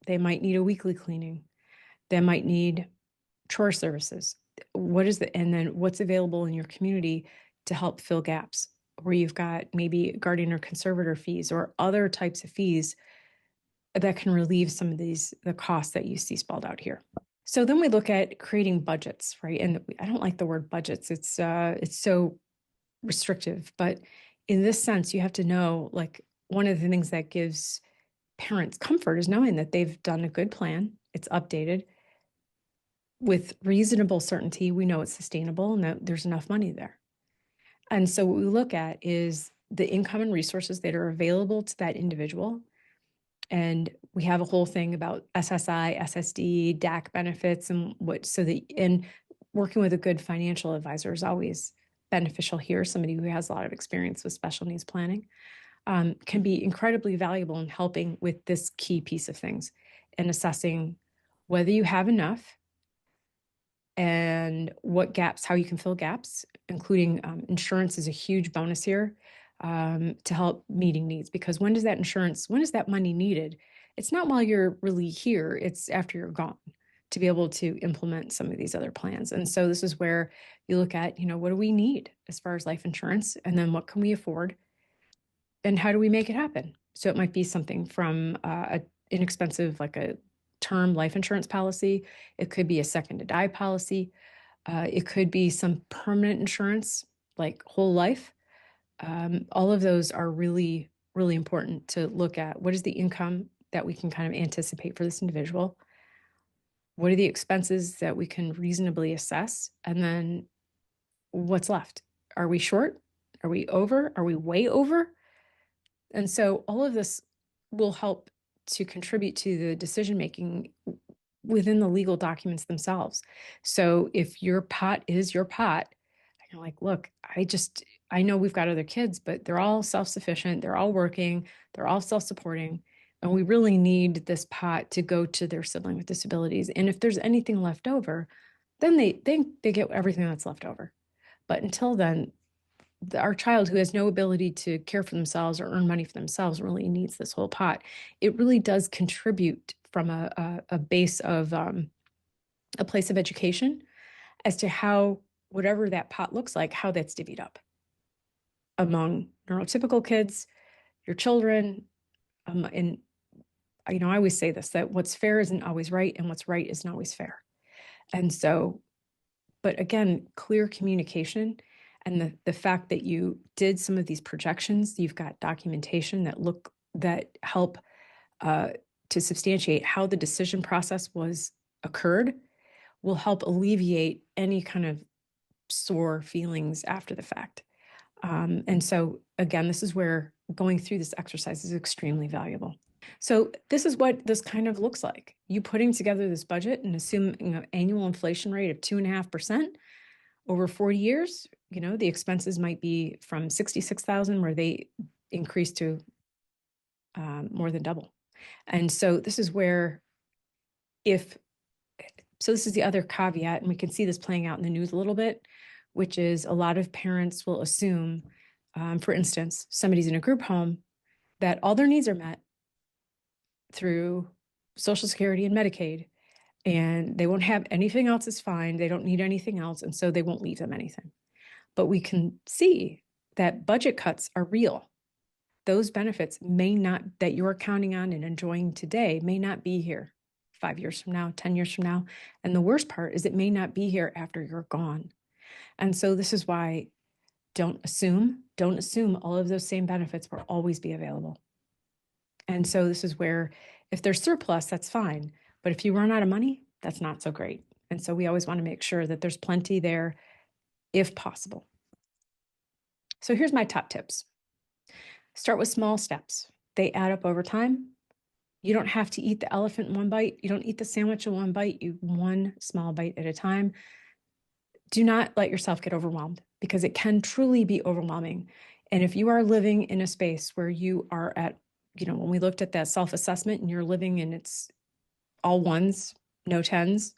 They might need a weekly cleaning. They might need chore services. And then what's available in your community to help fill gaps where you've got maybe guardian or conservator fees or other types of fees that can relieve some of the costs that you see spelled out here. So then we look at creating budgets, right? And I don't like the word budgets. It's so restrictive, but in this sense, you have to know, like, one of the things that gives parents comfort is knowing that they've done a good plan. It's updated with reasonable certainty. We know it's sustainable and that there's enough money there. And so what we look at is the income and resources that are available to that individual. And we have a whole thing about SSI, SSD, DAC benefits, and and working with a good financial advisor is always beneficial here. Somebody who has a lot of experience with special needs planning can be incredibly valuable in helping with this key piece of things and assessing whether you have enough and what gaps, how you can fill gaps, including insurance is a huge bonus here to help meeting needs. Because when is that money needed? It's not while you're really here, it's after you're gone to be able to implement some of these other plans. And so this is where you look at, what do we need as far as life insurance? And then what can we afford? And how do we make it happen? So it might be something from a inexpensive, like a term life insurance policy. It could be a second to die policy. It could be some permanent insurance, like whole life. All of those are really, really important to look at. What is the income that we can kind of anticipate for this individual? What are the expenses that we can reasonably assess? And then what's left? Are we short? Are we over? Are we way over? And so all of this will help to contribute to the decision-making within the legal documents themselves. So if your pot is your pot, you're like, look, I know we've got other kids, but they're all self-sufficient, they're all working, they're all self-supporting, and we really need this pot to go to their sibling with disabilities. And if there's anything left over, then they get everything that's left over. But until then, our child who has no ability to care for themselves or earn money for themselves really needs this whole pot. It really does contribute from a base of a place of education as to how, whatever that pot looks like, how that's divvied up among neurotypical kids, your children. And, I always say this, that what's fair isn't always right and what's right isn't always fair. And so, but again, clear communication and the fact that you did some of these projections, you've got documentation that help to substantiate how the decision process occurred, will help alleviate any kind of sore feelings after the fact. And so again, this is where going through this exercise is extremely valuable. So this is what this kind of looks like. You putting together this budget and assuming an annual inflation rate of 2.5% over 40 years, the expenses might be from 66,000 where they increase to more than double. And so this is where this is the other caveat, and we can see this playing out in the news a little bit, which is a lot of parents will assume, for instance, somebody's in a group home, that all their needs are met through Social Security and Medicaid, and they won't have anything else is fine. They don't need anything else, and so they won't leave them anything. But we can see that budget cuts are real. Those benefits that you're counting on and enjoying today may not be here 5 years from now, 10 years from now. And the worst part is it may not be here after you're gone. And so this is why don't assume all of those same benefits will always be available. And so this is where if there's surplus, that's fine. But if you run out of money, that's not so great. And so we always want to make sure that there's plenty there if possible. So here's my top tips. Start with small steps. They add up over time. You don't have to eat the elephant in one bite. You don't eat the sandwich in one bite. You one small bite at a time. Do not let yourself get overwhelmed because it can truly be overwhelming. And if you are living in a space where you are at, when we looked at that self-assessment and you're living and it's all ones, no tens,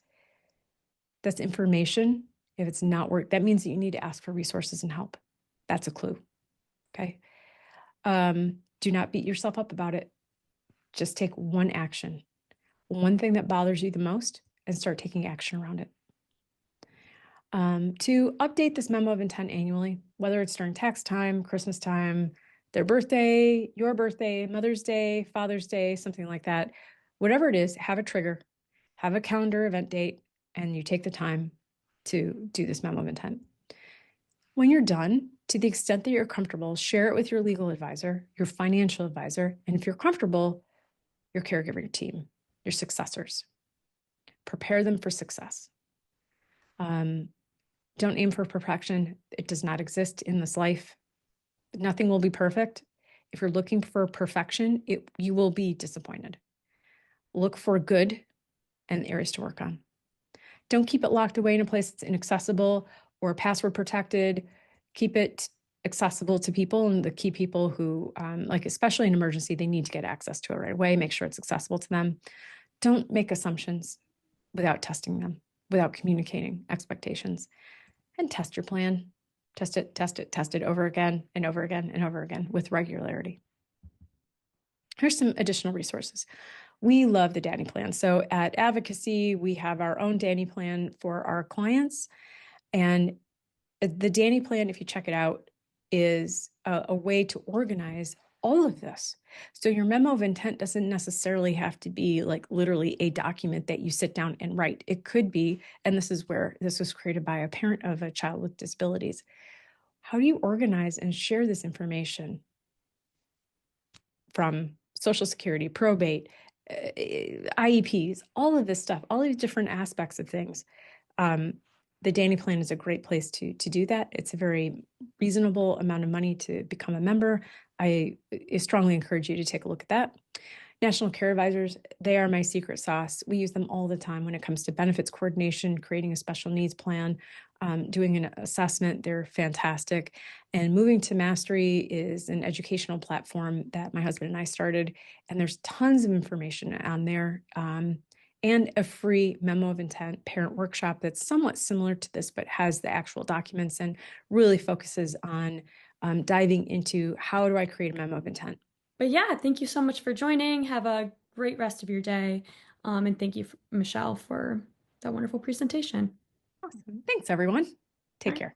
that's information. If it's not work, that means that you need to ask for resources and help. That's a clue. Okay. Do not beat yourself up about it. Just take one action, one thing that bothers you the most, and start taking action around it. To update this memo of intent annually, whether it's during tax time, Christmas time, their birthday, your birthday, Mother's Day, Father's Day, something like that, whatever it is, have a trigger, have a calendar event date, and you take the time to do this memo of intent. When you're done, to the extent that you're comfortable, share it with your legal advisor, your financial advisor, and if you're comfortable, your caregiver team, your successors. Prepare them for success. Don't aim for perfection. It does not exist in this life. Nothing will be perfect. If you're looking for perfection, you will be disappointed. Look for good and areas to work on. Don't keep it locked away in a place that's inaccessible or password protected. Keep it accessible to people, and the key people who, like especially in emergency, they need to get access to it right away. Make sure it's accessible to them. Don't make assumptions without testing them, without communicating expectations. And test your plan. Test it over again and over again and over again with regularity. Here's some additional resources. We love the Danny Plan. So at Advocacy, we have our own Danny Plan for our clients. And the Danny Plan, if you check it out, is a way to organize all of this. So your memo of intent doesn't necessarily have to be like literally a document that you sit down and write. It could be, and this is where this was created by a parent of a child with disabilities. How do you organize and share this information from Social Security, probate, IEPs, all of this stuff, all these different aspects of things? The Danny Plan is a great place to do that. It's a very reasonable amount of money to become a member. I strongly encourage you to take a look at that. National Care Advisors, they are my secret sauce. We use them all the time when it comes to benefits coordination, creating a special needs plan, doing an assessment. They're fantastic. And Moving to Mastery is an educational platform that my husband and I started, and there's tons of information on there. And a free memo of intent parent workshop that's somewhat similar to this, but has the actual documents and really focuses on diving into how do I create a memo of intent. But yeah, thank you so much for joining. Have a great rest of your day. And thank you, Michelle, for that wonderful presentation. Awesome. Thanks, everyone. All Take right. care.